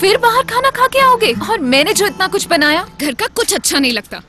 फिर बाहर खाना खा के आओगे? और मैंने जो इतना कुछ बनाया, घर का कुछ अच्छा नहीं लगता।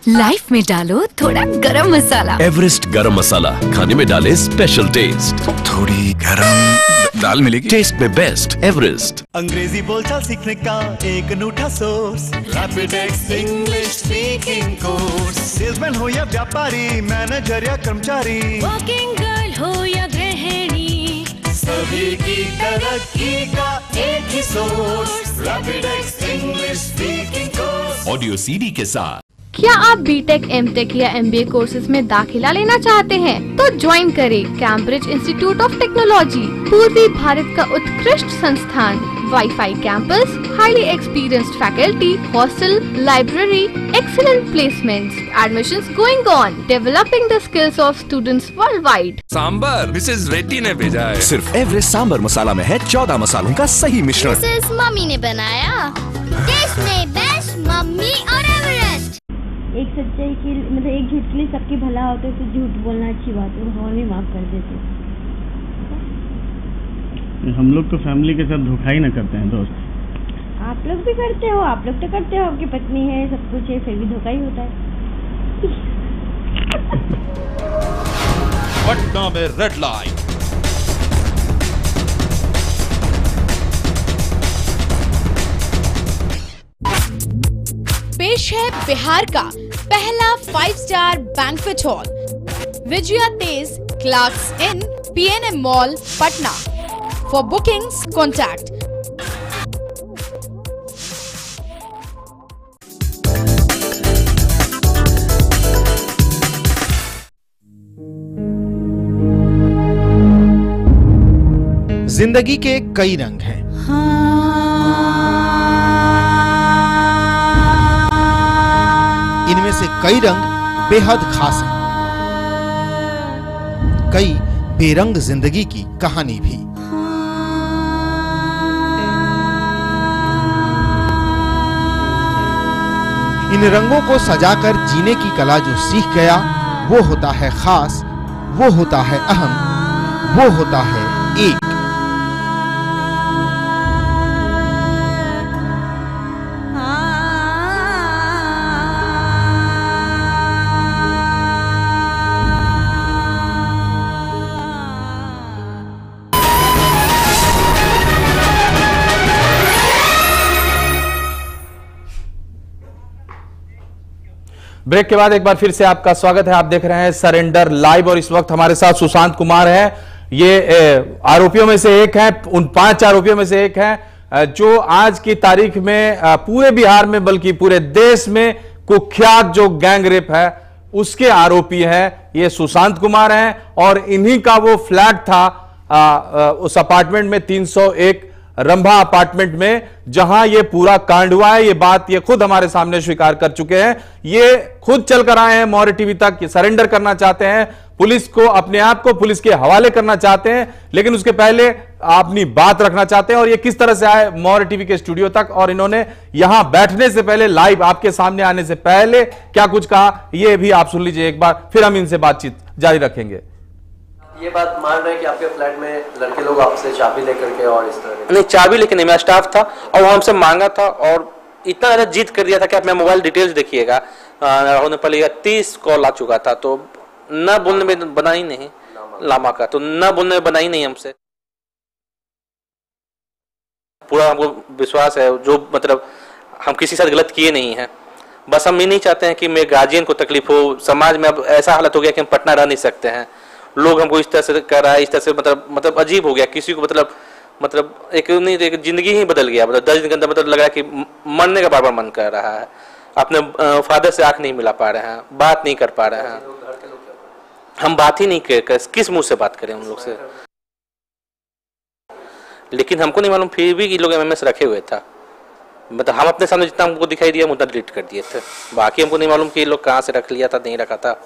लाइफ में डालो थोड़ा गरम मसाला। एवरेस्ट गरम मसाला, खाने में डाले स्पेशल टेस्ट। थोड़ी गरम दाल मिलेगी। टेस्ट में बेस्ट एवरेस्ट। अंग्रेजी बोलचाल सीखने का एक अनूठा source, Rapidex English speaking course. Salesman हो या व्यापारी, मैनेजर या कर्मचारी, वर्किंग गर्ल हो या गृहिणी, सभी की तरक्की का एक ही source, Rapidex English speaking course. Audio CD के साथ। क्या आप बीटेक, एमटेक या एमबीए कोर्सेज में दाखिला लेना चाहते हैं? तो ज्वाइन करें कैम्ब्रिज इंस्टीट्यूट ऑफ टेक्नोलॉजी, पूर्वी भारत का उत्कृष्ट संस्थान। Wifi campus, highly experienced faculty, hostel, library, excellent placements, admissions going on, developing the skills of students world wide. Sambar Mrs Reddy ने भेजा है। सिर्फ एवरेस्ट सांबर मसाला में है 14 मसालों का सही मिश्रण। मिसेस मम्मी ने बनाया, देश में बेस्ट मम्मी और एवरेस्ट। एक सच्चाई के मतलब एक झूठ के लिए सबकी भला होता है, तो झूठ बोलना अच्छी बात है, भगवान भी माफ कर देते हैं। हम लोग तो फैमिली के साथ धोखा ही ना करते हैं दोस्त। आप लोग भी करते हो, आप लोग तो करते हो, आपकी पत्नी है, सब कुछ है, फिर भी धोखा ही होता है। पटना में रेड लाइट। पेश है बिहार का पहला 5 star banquet hall, Vijaya Tej Clarks in, PNM mall, Patna. For bookings contact. जिंदगी के कई रंग हैं। इनमें से कई रंग बेहद खास हैं, कई बेरंग जिंदगी की कहानी भी। इन रंगों को सजाकर जीने की कला जो सीख गया, वो होता है खास, वो होता है अहम, वो होता है एक। ब्रेक के बाद एक बार फिर से आपका स्वागत है। आप देख रहे हैं सरेंडर लाइव और इस वक्त हमारे साथ सुशांत कुमार है। ये आरोपियों में से एक है, उन 5 आरोपियों में से एक है जो आज की तारीख में पूरे बिहार में बल्कि पूरे देश में कुख्यात जो गैंग रेप है उसके आरोपी हैं। ये सुशांत कुमार हैं और इन्हीं का वो फ्लैट था उस अपार्टमेंट में 301 रंभा अपार्टमेंट में जहां ये पूरा कांड हुआ है। ये बात ये खुद हमारे सामने स्वीकार कर चुके हैं। ये खुद चल कर आए हैं मौर्य टीवी तक, सरेंडर करना चाहते हैं पुलिस को, अपने आप को पुलिस के हवाले करना चाहते हैं, लेकिन उसके पहले अपनी बात रखना चाहते हैं। और ये किस तरह से आए मौर्य टीवी के स्टूडियो तक और इन्होंने यहां बैठने से पहले, लाइव आपके सामने आने से पहले क्या कुछ कहा, ये भी आप सुन लीजिए एक बार, फिर हम इनसे बातचीत जारी रखेंगे। ये बात मान रहे हैं कि आपके फ्लैट में लड़के लोग आपसे चाबी लेकर के और इस तरह? नहीं, चाबी लेके नहीं, मेरा स्टाफ था और वो हमसे मांगा था और इतना ज़्यादा जिद कर दिया था कि आप मेरा मोबाइल डिटेल्स देखिएगा। होने पड़ेगा 30 कॉल आ चुका था, तो न बोलने में बना ही नहीं, लामा का तो न बोलने में बना ही नहीं हमसे। पूरा हमको विश्वास है, जो मतलब हम किसी के साथ गलत किए नहीं हैं। बस हम ये नहीं चाहते हैं कि मेरे गार्जियन को तकलीफ हो। समाज में अब ऐसा हालत हो गया कि हम पटना रह नहीं सकते हैं। लोग हमको इस तरह से कर रहा है, इस तरह से मतलब अजीब हो गया। किसी को मतलब एक जिंदगी ही बदल गया। मतलब 10 दिन के अंदर मतलब लग रहा है कि मरने का बार-बार मन कर रहा है। अपने फादर से आंख नहीं मिला पा रहे हैं, बात नहीं कर पा रहे हैं। हम बात ही नहीं कर, किस मुंह से बात करें उन लोग से। लेकिन हमको नहीं मालूम फिर भी ये लोग MMS रखे हुए था। मतलब हम अपने सामने जितना हमको दिखाई दिया उतना डिलीट कर दिए थे। बाकी हमको नहीं मालूम कि ये लोग कहाँ से रख लिया था, नहीं रखा था।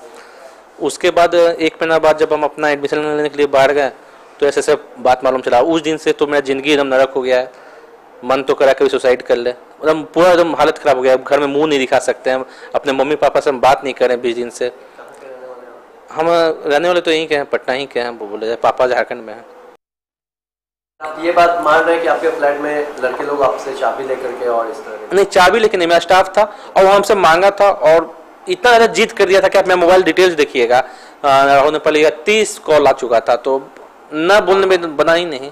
उसके बाद 1 महीना बाद जब हम अपना एडमिशन लेने के लिए बाहर गए तो ऐसे सब बात मालूम चला। उस दिन से तो मेरा ज़िंदगी एकदम नरक हो गया है। मन तो करा कभी सुसाइड कर ले, एकदम पूरा एकदम हालत ख़राब हो गया। घर में मुंह नहीं दिखा सकते हैं, अपने मम्मी पापा से हम बात नहीं करें 20 दिन से। हम रहने वाले तो यहीं के हैं, पटना ही के हैं। वो बोले पापा झारखंड में हैं। आप ये बात मान रहे हैं कि आपके फ्लैट में लड़के लोग आपसे चाबी लेकर के और इस तरह? नहीं, चाबी लेके नहीं, मेरा स्टाफ था और वो हमसे मांगा था और इतना ज़्यादा जिद कर दिया था कि आप मेरा मोबाइल डिटेल्स देखिएगा। होने पड़ेगा 30 कॉल आ चुका था, तो न बोलने में बना ही नहीं,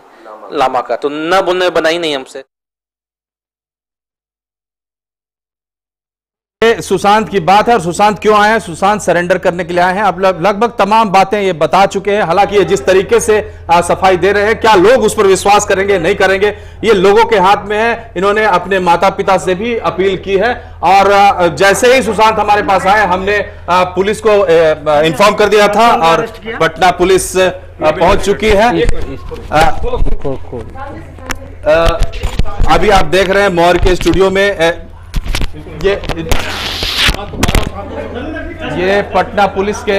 लामा का तो न बोलने में बना ही नहीं हमसे। सुशांत की बात है और सुशांत क्यों आए हैं, सुशांत सरेंडर करने के लिए आए हैं। अब लगभग तमाम बातें ये बता चुके हैं। हालांकि ये जिस तरीके से सफाई दे रहे हैं, क्या लोग उस पर विश्वास करेंगे नहीं करेंगे ये लोगों के हाथ में है। इन्होंने अपने माता पिता से भी अपील की है और जैसे ही सुशांत हमारे पास आए हमने पुलिस को इन्फॉर्म कर दिया था और पटना पुलिस पहुंच चुकी है। अभी आप देख रहे हैं मौर्य के स्टूडियो में ये पटना पुलिस के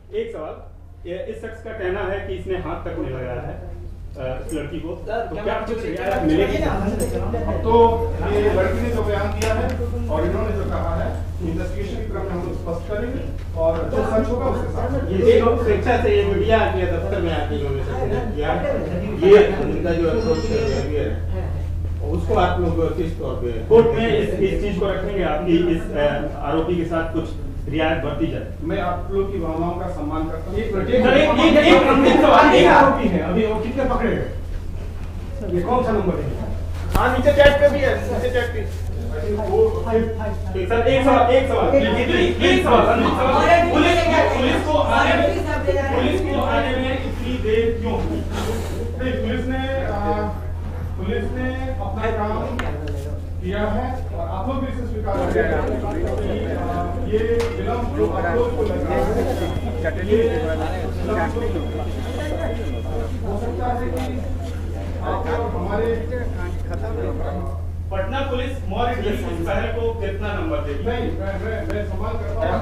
एक सवाल इस शख्स का कहना है कि इसने हाथ तक नहीं लगाया है इस लड़की को, तो क्या कुछ रियायत मिलेगी? तो ये लड़की ने जो बयान दिया है और इन्होंने जो कहा है इन्वेस्टिगेशन के क्रम में हम लोग स्पष्ट करेंगे और जो सच होगा उसके साथ ये लोग स्वेच्छा से ये मीडिया के दफ्तर में आके इन्होंने ये उनका जो अप्रोच है उसको आप लोग किस तौर पे कोर्ट में इस चीज को रखेंगे आपकी इस आरोपी के साथ कुछ रियायत बरती जाए? मैं आप लोग की भावनाओं का सम्मान करता हूँ। एक आरोपी है, अभी वो कितने पकड़े गए? ये कौन सा नंबर है? हाँ नीचे चैट पे भी है, नीचे चैट पे। सर एक सवाल पुलिस को आने में इतनी देर क्यों? पुलिस ने अपना काम किया है और आप लोग भी इसे स्वीकार करेंगे। ये विलंब आप लोग को लग रहा है, ये हो सकता है कि आप और हमारे पटना पुलिस मौर्य इस पहल को कितना नंबर देगी? नहीं, मैं सवाल करता हूं।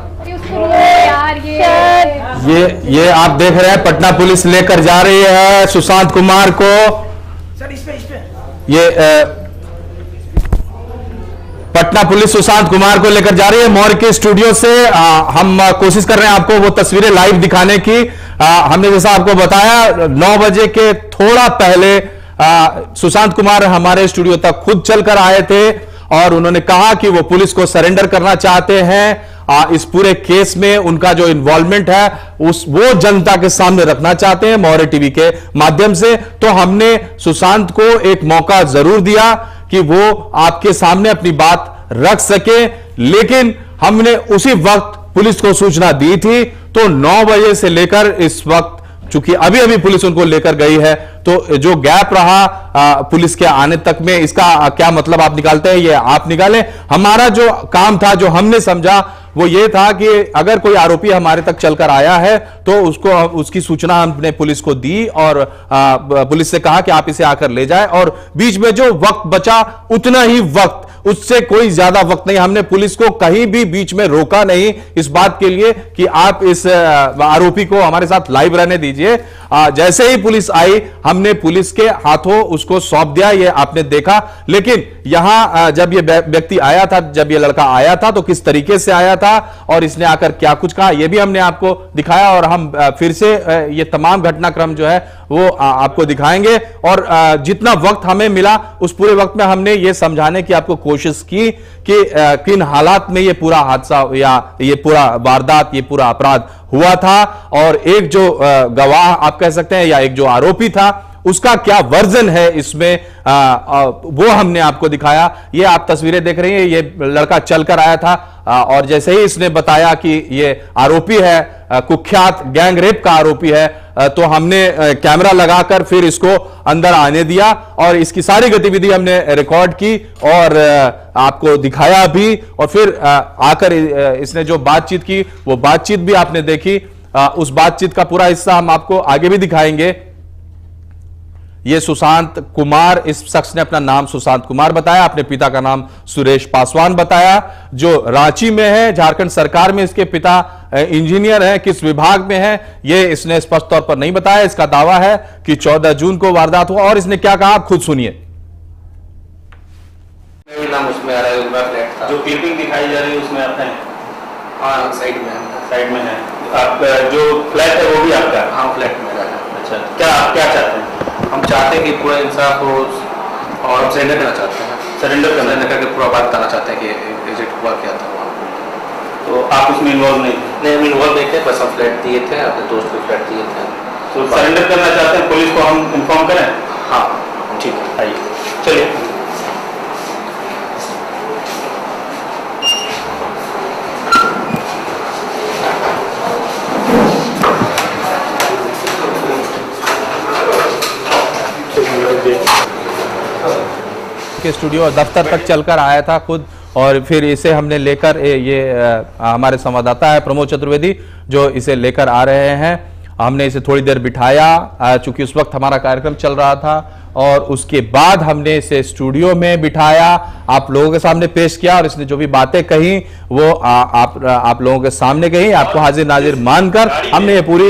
ये आप देख रहे हैं पटना पुलिस लेकर जा रही है सुशांत कुमार को। सर इस पे ये पटना पुलिस सुशांत कुमार को लेकर जा रही है मौर्य के स्टूडियो से। हम कोशिश कर रहे हैं आपको वो तस्वीरें लाइव दिखाने की। हमने जैसा आपको बताया 9 बजे के थोड़ा पहले सुशांत कुमार हमारे स्टूडियो तक खुद चलकर आए थे और उन्होंने कहा कि वो पुलिस को सरेंडर करना चाहते हैं। इस पूरे केस में उनका जो इन्वॉल्वमेंट है वो जनता के सामने रखना चाहते हैं मौर्य टीवी के माध्यम से। तो हमने सुशांत को एक मौका जरूर दिया कि वो आपके सामने अपनी बात रख सके, लेकिन हमने उसी वक्त पुलिस को सूचना दी थी। तो 9 बजे से लेकर इस वक्त चूंकि अभी अभी पुलिस उनको लेकर गई है, तो जो गैप रहा पुलिस के आने तक में, इसका क्या मतलब आप निकालते हैं ये आप निकालें। हमारा जो काम था, जो हमने समझा वो ये था कि अगर कोई आरोपी हमारे तक चलकर आया है तो उसको उसकी सूचना हमने पुलिस को दी और पुलिस से कहा कि आप इसे आकर ले जाए और बीच में जो वक्त बचा उतना ही वक्त, उससे कोई ज्यादा वक्त नहीं। हमने पुलिस को कहीं भी बीच में रोका नहीं इस बात के लिए कि आप इस आरोपी को हमारे साथ लाइव रहने दीजिए। जैसे ही पुलिस आई हमने पुलिस के हाथों उसको सौंप दिया, ये आपने देखा। लेकिन यहां जब ये व्यक्ति आया था, जब ये लड़का आया था, तो किस तरीके से आया था और इसने आकर क्या कुछ कहा ये भी हमने आपको दिखाया और हम फिर से ये तमाम घटनाक्रम जो है वो आपको दिखाएंगे। और जितना वक्त हमें मिला उस पूरे वक्त में हमने ये समझाने की आपको कोशिश की कि किन हालात में ये पूरा हादसा या ये पूरा वारदात, ये पूरा अपराध हुआ था और एक जो गवाह आप कह सकते हैं या एक जो आरोपी था उसका क्या वर्जन है इसमें, वो हमने आपको दिखाया। ये आप तस्वीरें देख रही हैं, ये लड़का चलकर आया था और जैसे ही इसने बताया कि ये आरोपी है, कुख्यात गैंग रेप का आरोपी है, तो हमने कैमरा लगाकर फिर इसको अंदर आने दिया और इसकी सारी गतिविधि हमने रिकॉर्ड की और आपको दिखाया भी। और फिर आकर इसने जो बातचीत की वो बातचीत भी आपने देखी। उस बातचीत का पूरा हिस्सा हम आपको आगे भी दिखाएंगे। ये सुशांत कुमार, इस शख्स ने अपना नाम सुशांत कुमार बताया, अपने पिता का नाम सुरेश पासवान बताया, जो रांची में है, झारखंड सरकार में इसके पिता इंजीनियर हैं। किस विभाग में है ये इसने स्पष्ट तौर पर नहीं बताया। इसका दावा है कि 14 जून को वारदात हुआ और इसने क्या कहा आप खुद सुनिए। नाम उसमें आ रहा है, मेरा फ्लैट था। जो क्लिपिंग दिखाई जा रही है उसमें आपका है? हाँ, साइड में है। आप जो फ्लैट है वो भी आपका? हाँ, फ्लैट मेरा है। अच्छा, क्या आप क्या चाहते हैं? हम चाहते हैं कि पूरा इंसाफ हो और हम सरेंडर करना चाहते हैं। सरेंडर करके पूरा बात करना चाहते हैं कि एग्जिट हुआ क्या था वहाँ। तो आप उसमें इन्वॉल्व नहीं? नहीं, हम इन्वॉल्व नहीं थे, बस हम फ्लैट दिए थे, अपने दोस्त को फ्लैट दिए थे। तो सरेंडर करना चाहते हैं, पुलिस को हम इन्फॉर्म करें? हाँ, ठीक है, आइए चलिए। के स्टूडियो दफ्तर तक चलकर आया था खुद, और फिर इसे हमने लेकर ये हमारे संवाददाता है प्रमोद चतुर्वेदी जो इसे लेकर आ रहे हैं। हमने इसे थोड़ी देर बिठाया चूंकि उस वक्त हमारा कार्यक्रम चल रहा था, और उसके बाद हमने इसे स्टूडियो में बिठाया, आप लोगों के सामने पेश किया, और इसने जो भी बातें कही वो आप लोगों के सामने कही। आपको हाजिर नाजिर मानकर हमने ये पूरी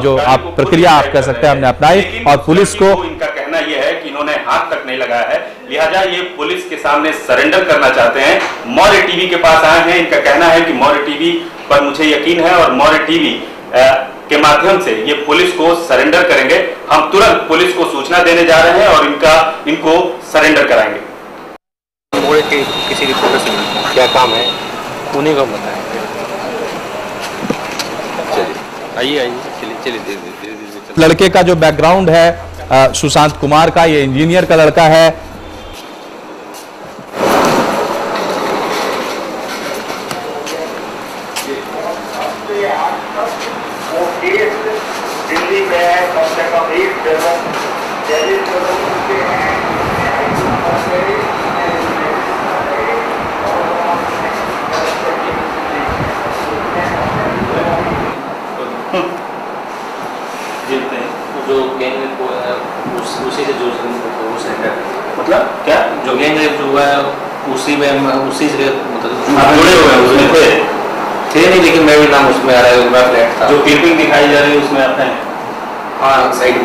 जो आप प्रक्रिया आप कह सकते हैं हमने अपनाई, और पुलिस को इनका कहना यह है कि इन्होंने हाथ तक नहीं लगाया है, लिहाजा ये पुलिस के सामने सरेंडर करना चाहते हैं। मौर्य टीवी के पास आए हैं। इनका कहना है कि मौर्य टीवी पर मुझे यकीन है और मौर्य टीवी के माध्यम से ये पुलिस को सरेंडर करेंगे। हम तुरंत पुलिस को सूचना देने जा रहे हैं और इनको सरेंडर कराएंगे। मौर्य के किसी रिपोर्टर से क्या काम है उन्हीं को बताएंगे। चलिए आइए। लड़के का जो बैकग्राउंड है सुशांत कुमार का, ये इंजीनियर का लड़का है। दिल्ली में कम से कम 1 दर्जन जैसे जो गैंग रेप हुआ है उसी से जो मतलब क्या जो गैंग रेप जो हुआ है उसी से मतलब जुड़े हुए हैं उसमें थे नहीं, लेकिन मेरा नाम उसमें आ रहा है, मेरा फ्लैट था। जो क्लिपिंग दिखाई जा रही है उसमें आपका है? हाँ, साइड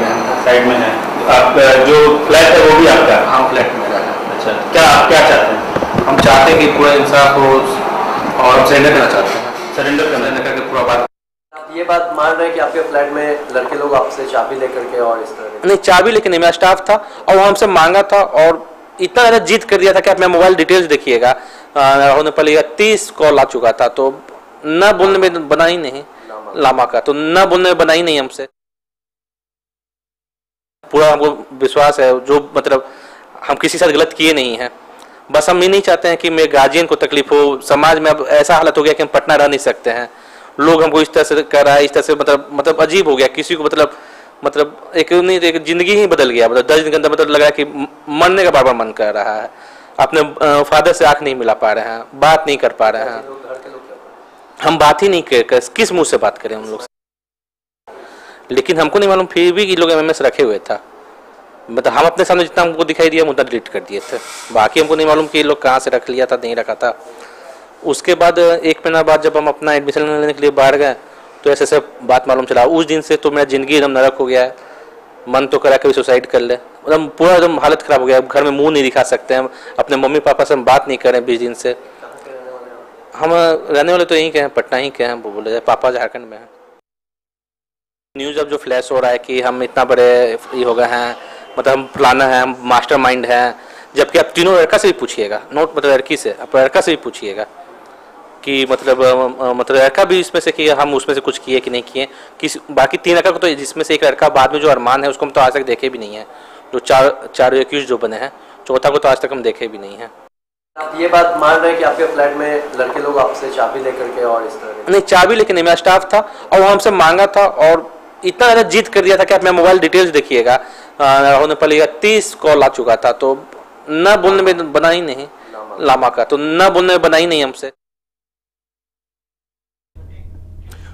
में है। आप जो फ्लैट है वो भी आपका? हाँ, फ्लैट मेरा है। अच्छा, क्या आप क्या चाहते हैं? हम चाहते हैं कि पूरा इंसाफ हो और हम सरेंडर करना चाहते हैं। सरेंडर करके पूरा बात। आप ये बात मान रहे हैं कि आपके फ्लैट में लड़के लोग आपसे चाबी लेकर के और इस तरह? नहीं, चाबी लेके नहीं, मेरा स्टाफ था और वो हमसे मांगा था और इतना ज़्यादा जिद कर दिया था कि आप मेरा मोबाइल डिटेल्स देखिएगा। होने पड़ेगा 30 कॉल आ चुका था, तो न बोलने में बना ही नहीं लामा का, तो न बोलने में बना ही नहीं हमसे। पूरा हमको विश्वास है, जो मतलब हम किसी साथ गलत किए नहीं हैं। बस हम ये नहीं चाहते हैं कि मेरे गार्जियन को तकलीफ हो। समाज में अब ऐसा हालत हो गया कि हम पटना रह नहीं सकते हैं। लोग हमको इस तरह से कर रहा है, इस तरह से मतलब अजीब हो गया। किसी को मतलब एक जिंदगी ही बदल गया। मतलब 10 दिन के अंदर मतलब लग रहा है कि मरने का बार बार मन कर रहा है। अपने फादर से आंख नहीं मिला पा रहे हैं, बात नहीं कर पा रहे हैं। हम बात ही नहीं कर, किस मुंह से बात करें उन लोग से। लेकिन हमको नहीं मालूम फिर भी ये लोग MMS रखे हुए था। मतलब हम अपने सामने जितना हमको दिखाई दिया उतना डिलीट कर दिए थे। बाकी हमको नहीं मालूम कि ये लोग कहाँ से रख लिया था, नहीं रखा था। उसके बाद 1 महीना बाद जब हम अपना एडमिशन लेने के लिए बाहर गए तो ऐसे सब बात मालूम चला। उस दिन से तो मेरा ज़िंदगी एकदम नरक हो गया है। मन तो करा कभी सुसाइड कर ले, मतलब पूरा एकदम हालत ख़राब हो गया। घर में मुंह नहीं दिखा सकते हैं, अपने मम्मी पापा से हम बात नहीं करें 20 दिन से। हम रहने वाले तो यहीं के हैं, पटना ही के हैं। वो बोले पापा झारखंड में हैं। न्यूज़ अब जो फ्लैश हो रहा है कि हम इतना बड़े ये हो गए हैं, मतलब हम प्लानर हैं, हम मास्टरमाइंड हैं। जबकि आप तीनों लड़का से भी पूछिएगा, नोट मतलब लड़की से, आप लड़का से भी पूछिएगा कि मतलब लड़का भी इसमें से कि हम उसमें से कुछ किए कि नहीं किए। किस बाकी 3 लड़का को तो, जिसमें से एक लड़का बाद में जो अरमान है उसको हम तो आज तक देखे भी नहीं है। जो चार एक्यूज जो बने हैं, चौथा को तो आज तक हम देखे भी नहीं हैं। आप ये बात मान रहे हैं कि आपके फ्लैट में लड़के लोग आपसे चाबी लेकर के और इस तरह? नहीं, चाबी लेके नहीं, मेरा स्टाफ था और वो हमसे मांगा था और इतना ज़्यादा जिद कर दिया था कि आप मेरा मोबाइल डिटेल्स देखिएगा। होने पड़ेगा 30 कॉल आ चुका था, तो न बोलने में बना ही नहीं लामा का, तो न बोलने में बना ही नहीं हमसे।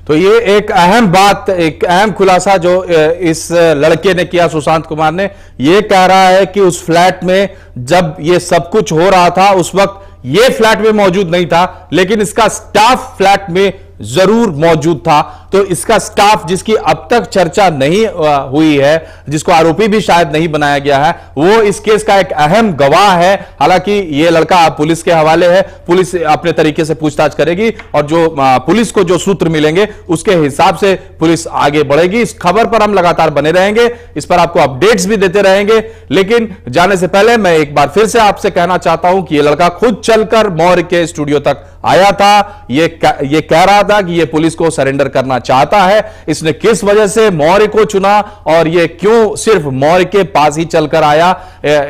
तो ये एक अहम बात, एक अहम खुलासा जो इस लड़के ने किया, सुशांत कुमार ने, ये कह रहा है कि उस फ्लैट में जब ये सब कुछ हो रहा था उस वक्त ये फ्लैट में मौजूद नहीं था, लेकिन इसका स्टाफ फ्लैट में जरूर मौजूद था। तो इसका स्टाफ, जिसकी अब तक चर्चा नहीं हुई है, जिसको आरोपी भी शायद नहीं बनाया गया है, वो इस केस का एक अहम गवाह है। हालांकि ये लड़का अब पुलिस के हवाले है, पुलिस अपने तरीके से पूछताछ करेगी और जो पुलिस को जो सूत्र मिलेंगे उसके हिसाब से पुलिस आगे बढ़ेगी। इस खबर पर हम लगातार बने रहेंगे, इस पर आपको अपडेट्स भी देते रहेंगे। लेकिन जाने से पहले मैं एक बार फिर से आपसे कहना चाहता हूं कि यह लड़का खुद चलकर मौर्य के स्टूडियो तक आया था। ये कह रहा था कि ये पुलिस को सरेंडर करना चाहता है। इसने किस वजह से मौर्य को चुना और ये क्यों सिर्फ मौर्य के पास ही चलकर आया,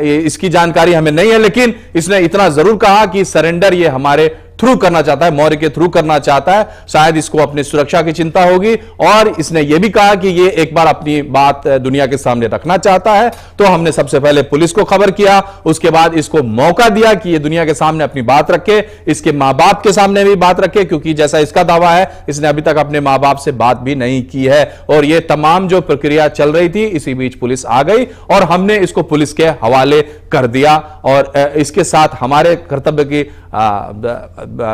इसकी जानकारी हमें नहीं है, लेकिन इसने इतना जरूर कहा कि सरेंडर ये हमारे थ्रू करना चाहता है, मौर्य के थ्रू करना चाहता है। शायद इसको अपनी सुरक्षा की चिंता होगी और इसने यह भी कहा कि ये एक बार अपनी बात दुनिया के सामने रखना चाहता है। तो हमने सबसे पहले पुलिस को खबर किया, उसके बाद इसको मौका दिया कि ये दुनिया के सामने अपनी बात रखे, इसके मां बाप के सामने भी बात रखे, क्योंकि जैसा इसका दावा है इसने अभी तक अपने मां बाप से बात भी नहीं की है। और ये तमाम जो प्रक्रिया चल रही थी, इसी बीच पुलिस आ गई और हमने इसको पुलिस के हवाले कर दिया और इसके साथ हमारे कर्तव्य की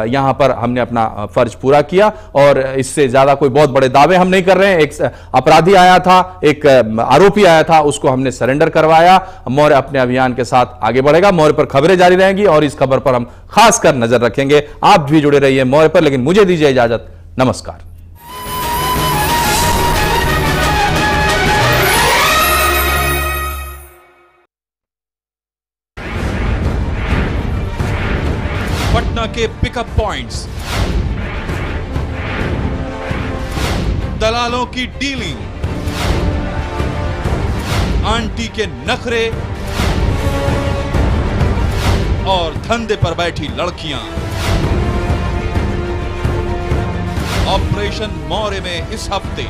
यहां पर हमने अपना फर्ज पूरा किया। और इससे ज्यादा कोई बहुत बड़े दावे हम नहीं कर रहे हैं। एक अपराधी आया था, एक आरोपी आया था, उसको हमने सरेंडर करवाया। मौर्य अपने अभियान के साथ आगे बढ़ेगा, मौर्य पर खबरें जारी रहेंगी और इस खबर पर हम खासकर नजर रखेंगे। आप भी जुड़े रहिए मौर्य पर, लेकिन मुझे दीजिए इजाजत। नमस्कार। पटना के पिकअप पॉइंट्स, दलालों की डीलिंग, आंटी के नखरे और धंधे पर बैठी लड़कियां। ऑपरेशन मौर्य में इस हफ्ते